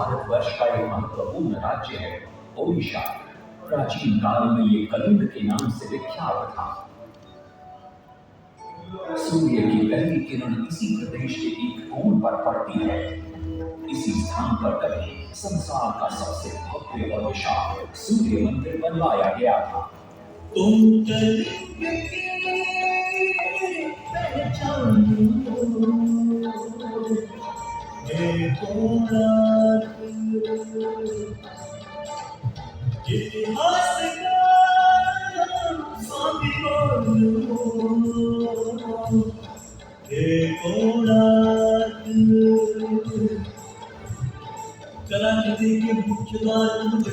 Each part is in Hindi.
भारतवर्ष का एक महत्वपूर्ण राज्य है ओडिशा। प्राचीन काल में ये कलिंग के नाम से विख्यात था। सूर्य की पहली किरण इसी प्रदेश के एक कोण पर पड़ती है। इसी स्थान पर कभी संसार का सबसे भव्य और विशाल सूर्य मंदिर बनवाया गया था। तुम कलिंग की पहचान इतिहास का कलाकृति के मुख्य द्वार में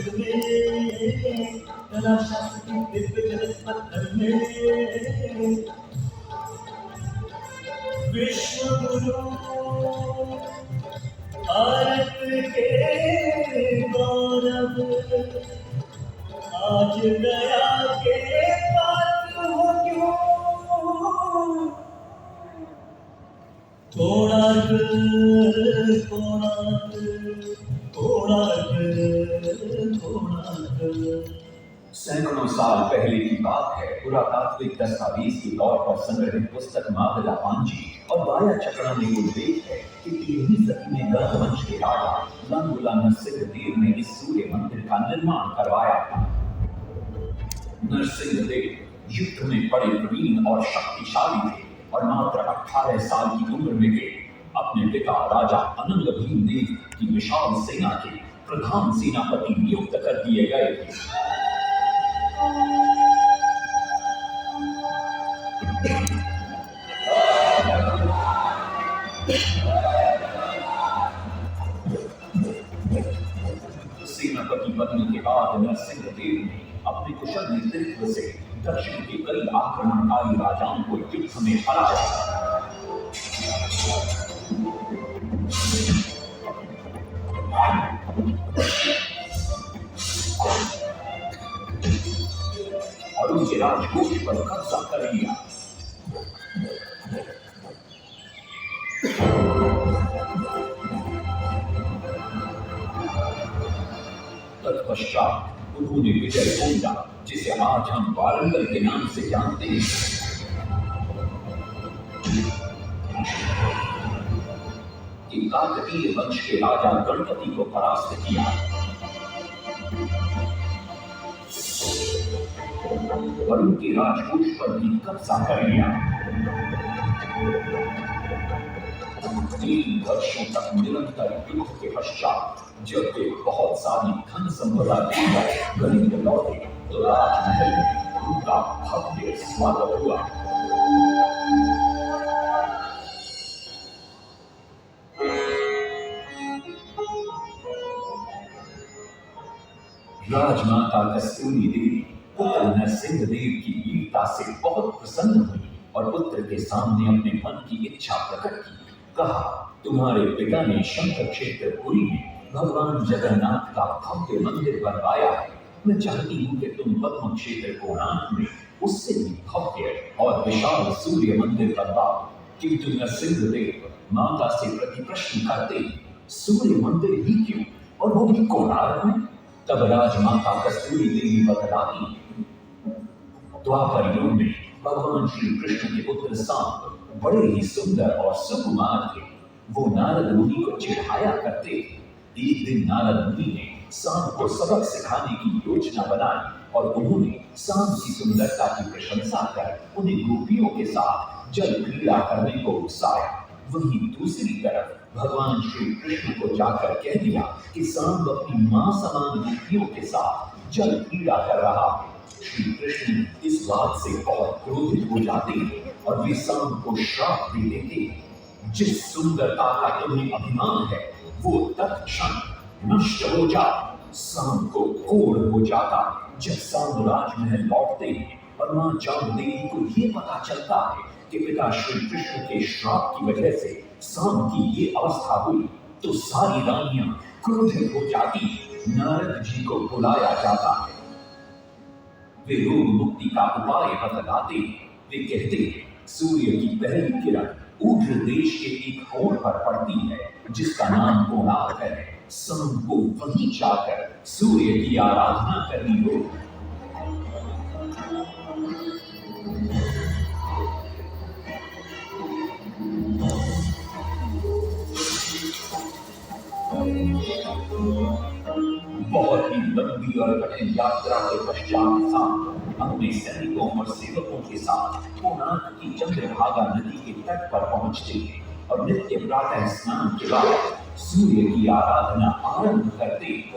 कला शास्त्र की दिव्य जगत पत्थर में विश्व गुरु भारत के गौरव आज दया के पात्र हो क्यों कोणार्क सैकड़ों साल पहले की बात है। पुरातात्विक दस्तावेज के तौर पर संग्रहित पुस्तक मागला पांजी और वाया चक्रा में उल्लेख है कि 13वीं सदी में गंग वंश के राजा लंगुला नरसिंहदेव ने इस सूर्य मंदिर का निर्माण करवाया था। नरसिंहदेव युद्ध में बड़े प्रवीण और शक्तिशाली थे और मात्र 18 साल की उम्र में वे अपने पिता राजा अनंग भीमदेव की विशाल सेना के प्रधान सेनापति नियुक्त कर दिए गए थे। सेनापति बनने के बाद नरसिंहदेव ने अपने कुशल नेतृत्व से दक्षिण के कई आक्रमणकारी राजाओं को युद्ध में हराया। और उनके राजकोष पर कब्जा कर लिया। तत्पश्चात उन्होंने विजय गोंडा, जिसे आज हम वारंगल के नाम से जानते हैं, कि काकतीय वंश के राजा गणपति को परास्त किया। और उनके राजकोष पर भी कब्जा कर लिया। 3 वर्षों तक निरंतर युद्ध के पश्चात जब वे बहुत सारी धन संपदा लेकर कलिंग लौटे तो राजमहल में उनका भव्य स्वागत हुआ। राजमाता कस्तूरी देवी पुत्र नरसिंहदेव की वीरता से बहुत प्रसन्न हुई और पुत्र के सामने अपने मन की इच्छा प्रकट की। कहा, तुम्हारे पिता ने शंकर क्षेत्र पुरी में भगवान जगन्नाथ का भव्य मंदिर बनवाया है। मैं चाहती हूँ कि तुम पद्म क्षेत्र कोणार्क में उससे भी भव्य और विशाल सूर्य मंदिर बनवाओ। किंतु नरसिंहदेव माता से प्रति प्रश्न करते, सूर्य मंदिर ही क्यों, और वो भी कोणार्क में? तब राजमाता कस्तूरी देवी बतलाती, द्वापर युग में भगवान श्री कृष्ण के पुत्र सांब बड़े ही सुंदर और सुकुमार थे। वो नारद मुनि को चिढ़ाया करते थे। एक दिन नारद मुनि ने सांब को सबक सिखाने की योजना बनाई और उन्होंने सांब की सुंदरता की प्रशंसा कर उन्हें गोपियों के साथ जल क्रीड़ा करने को उकसाया। वहीं दूसरी तरफ भगवान श्री कृष्ण को जाकर कह दिया कि सांब अपनी मां समान गोपियों के साथ जल क्रीड़ा कर रहा है। श्री कृष्ण इस बात से बहुत क्रोधित हो जाते हैं और वे सांब को श्राप दे देते हैं, जिस सुंदरता का तुम्हें अभिमान है वो तत्क्षण नष्ट हो जा। सांब को कोढ़ हो जाता है। जब सांब राजमहल लौटते हैं और मां जामदेवी को ये पता चलता है कि पिता श्री कृष्ण के श्राप की वजह से सांब की ये अवस्था हुई, तो सारी रानियां क्रोधित हो जाती। नारद जी को बुलाया जाता है। वे रोग मुक्ति का उपाय बतलाते। वे कहते हैं, सूर्य की पहली किरण ऊर्ध्व देश के एक कोण पर पड़ती है जिसका नाम कोणार्क है। शाम को वहीं जाकर सूर्य की आराधना करनी हो। बहुत ही लंबी और कठिन यात्रा के पश्चात शाम अपने सैनिकों और सेवकों के साथ कोणार्क की चंद्रभागा नदी के तट पर पहुंचते हैं और नित्य प्रातः स्नान के बाद सूर्य की आराधना आरंभ करते हैं।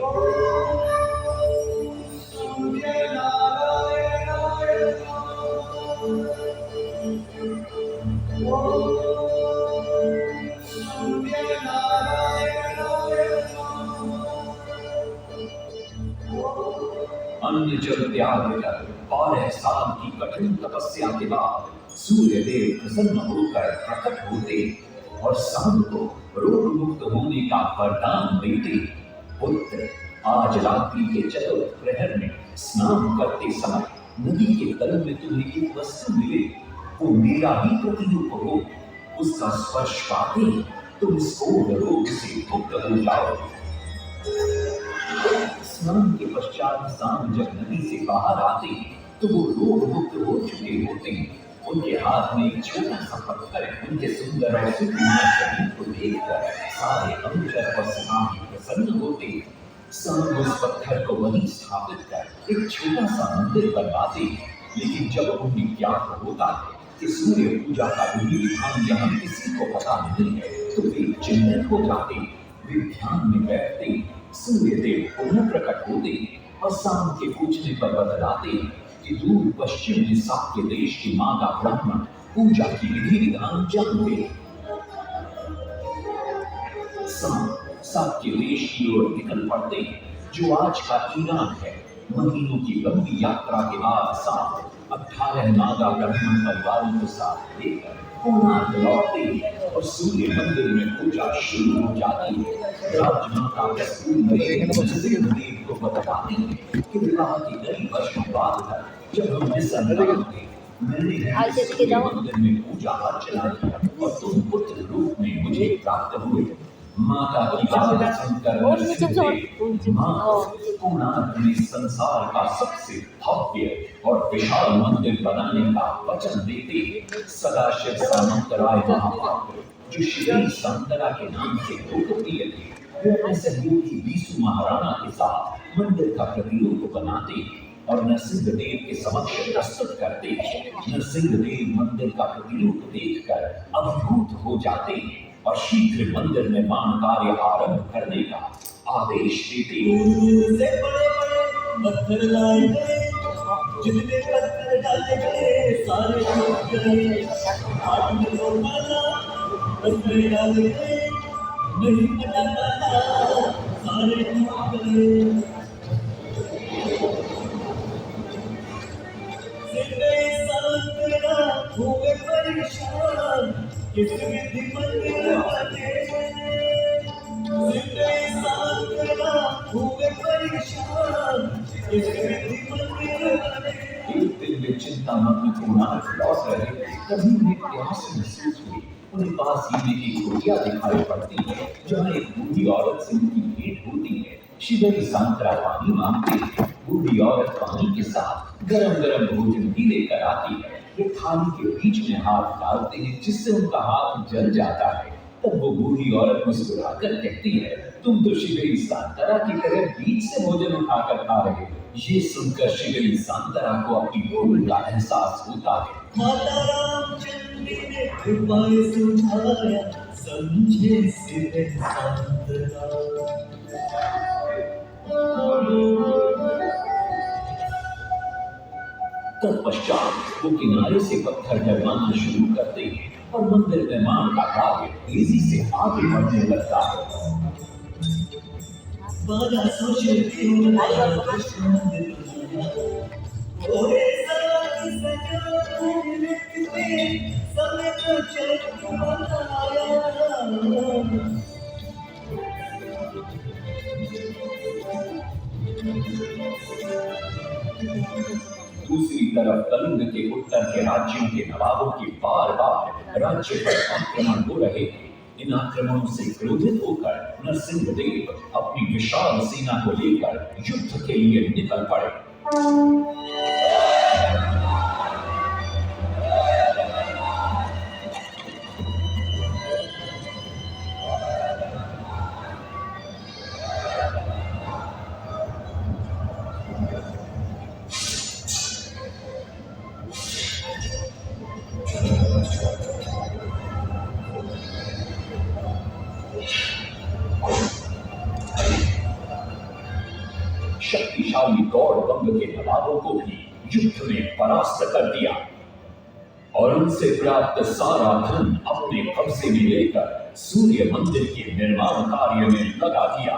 अन्य जल त्याग कर 12 साल की कठिन तपस्या के बाद सूर्य देव प्रसन्न होकर प्रकट होते और शाम को रोग मुक्त होने का वरदान देते। पुत्र, आज रात्रि के चतुर्थ प्रहर में स्नान करते समय नदी के तल में तुम्हें एक वस्तु मिले, वो मेरा ही प्रतिरूप हो। उसका स्पर्श पाते तुम इस घोर रोग से मुक्त हो जाओ। स्नान के पश्चात शाम जब नदी से बाहर आते तो वो रोग मुक्त हो चुके होते हैं। उनके हाथ में एक छोटा सा पत्थर उनके सुंदर और सुकुमार शरीर को देखकर सारे अनुचर और सिपाही प्रसन्न होते। शाम उस पत्थर को वहीं स्थापित कर एक छोटा सा मंदिर बनवाते। लेकिन जब उन्हें ज्ञात होता है कि सूर्य पूजा का विधि विधान यहाँ किसी को पता नहीं है तो वे चिंतित हो जाते। वे ध्यान में बैठते, सूर्य देव पुनः प्रकट होते और शाम के पूछने पर बतलाते कि दूर पश्चिम में साक्य देश की माता ब्राह्मण पूजा की विधि विधान जानते। शाम साक्य देश की ओर निकल पड़ते जो आज का ईरान है। महीनों की लंबी यात्रा के बाद शाम 18 नागा ब्राह्मण परिवारों के साथ लेकर कोणार्क लौटते हैं और सूर्य मंदिर में पूजा शुरू हो जाती है। राजमाता सूर्य देव को बताती है कि विवाह के कई वर्षों बाद तक जब हम निसंतान थे, मैंने मंदिर में पूजा अर्चना की और तुम पुत्र रूप में मुझे प्राप्त हुए। माता की बात सुनकर कोणार्क में संसार का सबसे भव्य और विशाल मंदिर बनाने का वचन देते सदाशिव सामंतराय महापात्र, जो श्री संतरा के नाम से लोकप्रिय थे, वे अपने सहयोगी बीसू महाराणा के साथ मंदिर का प्रतिरूप बनाते और नरसिंह देव के समक्ष प्रस्तुत करते। नरसिंह देव मंदिर का प्रतिरूप देखकर अभिभूत हो जाते और शीघ्र मंदिर निर्माण कार्य आरंभ करने का आदेश देते। पत्थर लाए गए, जितने पत्थर डाले गए सारे टूट गए। हाथ में वो माला पत्थर डाले गए, नहीं पता माला सारे टूट गए। हुए परेशान किस विधि मंदिर बने, हुए परेशान किस विधि मंदिर बने। एक दिन वे चिंतामग्न कोणार्क लौट रहे, तभी उन्हें प्यास महसूस हुई। उन्हें पास ही में एक कुटिया दिखाई पड़ती है जहाँ एक बूढ़ी औरत से उनकी भेंट होती है। शिवरी सांतरा पानी मांगते हैं। बूढ़ी औरत पानी के साथ गरम गरम भोजन भी लेकर आती है। वे थाली के बीच में हाथ डालते हैं जिससे उनका हाथ जल जाता है। तब वो बूढ़ी औरत मुस्कुराकर कहती है, तुम तो शिवरी सांतरा की तरह बीच से भोजन उठाकर खा रहे हो। ये सुनकर शिवरी सांतरा को अपनी भूल का एहसास होता है। माता रामचंद्री ने उपाय सुझाया, समझे शिवरी सांतरा। तत्पश्चात वो किनारे से पत्थर डलवाना शुरू करते हैं और मंदिर निर्माण का कार्य तेजी से आगे बढ़ने लगता है। बाला सोचे कृष्ण मंदिर ओरे साथ सजा लिखते समय को चेक बनाया। दूसरी तरफ कलिंग के उत्तर के राज्यों के नवाबों के बार बार राज्य पर आक्रमण हो रहे थे। इन आक्रमणों से क्रोधित होकर नरसिंहदेव अपनी विशाल सेना को लेकर युद्ध के लिए निकल पड़े। शक्तिशाली गौड़ वंग के नवाबों को भी युद्ध में परास्त कर दिया और उनसे प्राप्त सारा धन अपने कब्जे में लेकर सूर्य मंदिर के निर्माण कार्य में लगा दिया।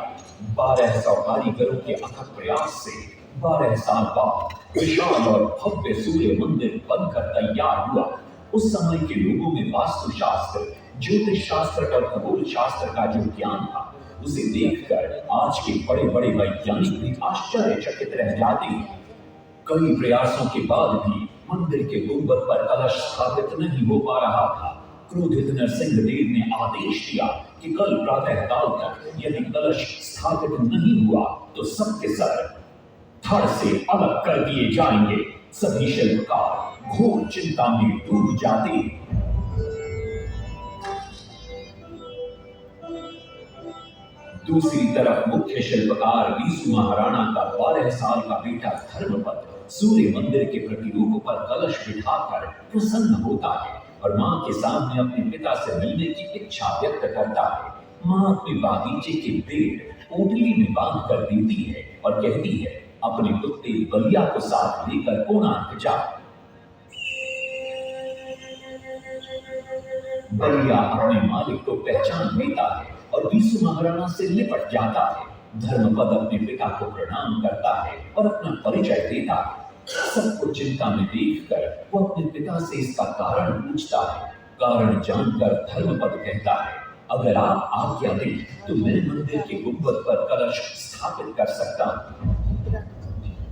1200 कारीगरों के अथक प्रयास से 12 साल बाद विशाल और भव्य सूर्य मंदिर बनकर तैयार हुआ। उस समय के लोगों में वास्तुशास्त्र, ज्योतिष शास्त्र और खगोल शास्त्र का जो ज्ञान था, उसे देखकर आज के बड़े बड़े वैज्ञानिक भी आश्चर्यचकित रह जाते हैं। कई प्रयासों के बाद भी मंदिर के गुंबद पर कलश स्थापित नहीं हो पा रहा था। क्रोधित नरसिंहदेव ने आदेश दिया कि कल प्रातः काल तक यदि कलश स्थापित नहीं हुआ तो सबके सर धड़ से अलग कर दिए जाएंगे। सभी शिल्पकार घोर चिंता में डूब जाते। दूसरी तरफ मुख्य शिल्पकार बीसू महाराणा का 12 साल का बेटा धर्मपद सूर्य मंदिर के प्रतिरूप पर कलश बिठाकर प्रसन्न होता है और मां के सामने अपने पिता से मिलने की इच्छा व्यक्त करता है। मां अपने बागीचे के पेड़ पोटली में बांध कर देती है और कहती है, अपने कुत्ते बलिया को साथ लेकर कोणार्क जा। बलिया अपने मालिक को पहचान लेता है और बीसू महाराणा से लिपट जाता है। धर्मपद अपने पिता को प्रणाम करता है और अपना परिचय देता है। सबको चिंता में देखकर वो अपने पिता से इसका कारण पूछता है। कारण जानकर धर्मपद कहता है, अगर आप आज्ञा दें तो मैं मंदिर के गुंबद पर कलश स्थापित कर सकता हूं।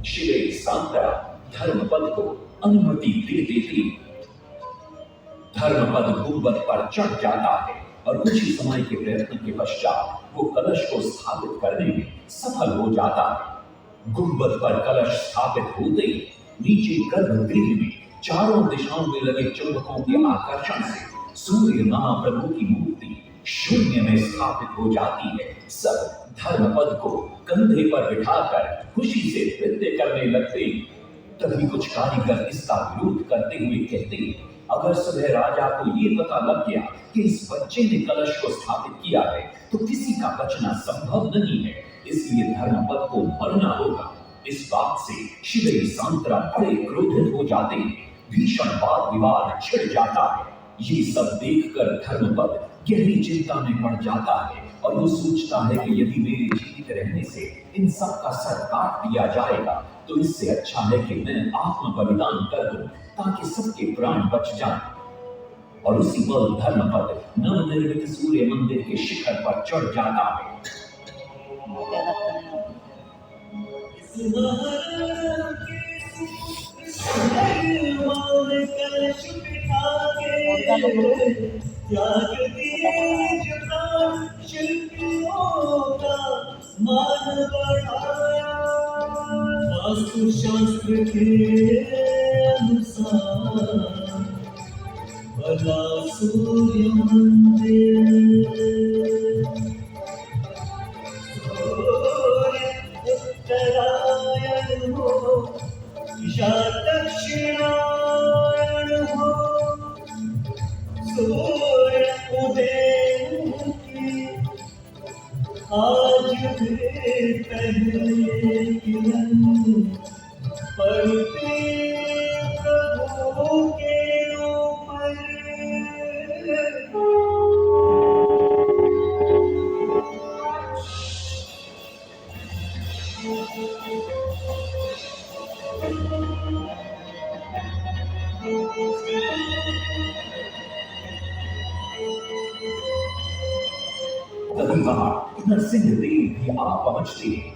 शिवे सांतरा धर्मपद को अनुमति दे देती। धर्मपद गुंबद पर चढ़ जाता है और कुछ ही समय के प्रयत्न के पश्चात वो कलश को स्थापित करने में सफल हो जाता है। गुंबद पर कलश स्थापित होते ही नीचे गर्भगृह में चारों दिशाओं में लगे चुंबकों के आकर्षण से सूर्य महाप्रभु की मूर्ति शून्य में स्थापित हो जाती है। सब धर्मपद को कंधे पर बिठाकर खुशी से नृत्य करने लगते। तभी कुछ कारीगर इसका विरोध करते हुए कहते, अगर सुबह राजा को ये पता लग गया कि इस बच्चे ने कलश को स्थापित किया है तो किसी का बचना संभव नहीं है, इसलिए धर्मपद को मरना होगा। इस बात से शिवे सांतरा बड़े क्रोधित हो जाते हैं। भीषण वाद विवाद छिड़ जाता है। ये सब देखकर धर्मपद गहरी चिंता में पड़ जाता है और वो सोचता है कि यदि मेरे जीवित रहने से इन सब का सर काट दिया जाएगा तो इससे अच्छा है कि मैं आत्म बलिदान कर दूं ताकि सबके प्राण बच जाएं। और उसी पल धर्मपद नवनिर्मित सूर्य मंदिर के शिखर पर चढ़ जाता है। वास्तुशास्त्र के अनुसार बना सूर्य मंदिर, सूर्य उत्तरायण हो या दक्षिणायण हो, सूर्य उदय की आज भी पहले किरण पड़ते प्रभु के ऊपर। तभी वहां नरसिंहदेव भी आ पहुंचते हैं।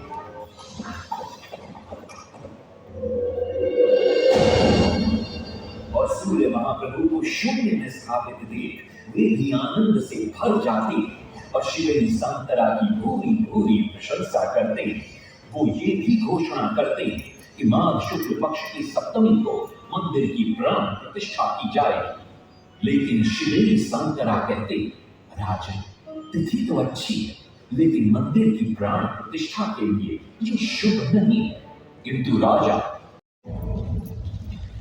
और सूर्य महाप्रभु को शून्य में स्थापित देख वे भी आनंद से भर जाते और श्री सांतरा की भूरी भूरी प्रशंसा करते। वो ये भी घोषणा करते कि माघ शुक्ल पक्ष की सप्तमी को मंदिर की प्राण प्रतिष्ठा की जाए। लेकिन श्री सांतरा कहते, राजन, तिथि तो अच्छी है, लेकिन मंदिर की प्राण प्रतिष्ठा के लिए ये शुभ नहीं है। किंतु राजा,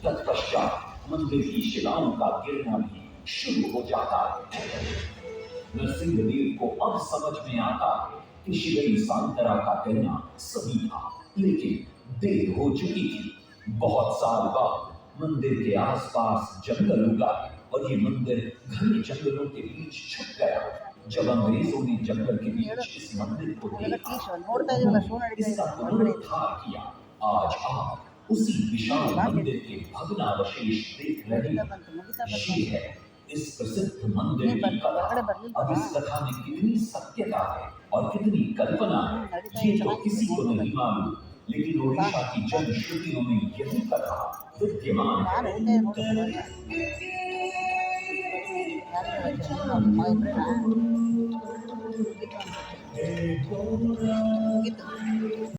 तत्पश्चात मंदिर की शिलाओं का गिरना भी शुरू हो जाता है। नरसिंह देव को अब समझ में आता कि श्री सांतरा का कहना सही था, लेकिन देर हो चुकी थी। बहुत साल बाद मंदिर के आसपास जंगल उगा और ये मंदिर घने जंगलों के बीच छुप गया। जब अंग्रेजों ने जंगल के बीच इस मंदिर को देखा, उन्होंने इसका पुनरुद्धार किया। आज आप उसी विशाल मंदिर के भग्नावशेष देख रहे हैं। ये है इस प्रसिद्ध मंदिर की कथा। अब इस कथा में कितनी सत्यता है और कितनी कल्पना है, ये तो किसी को नहीं मालूम, लेकिन ओडिशा की जनश्रुतियों में यही कथा विद्यमान है।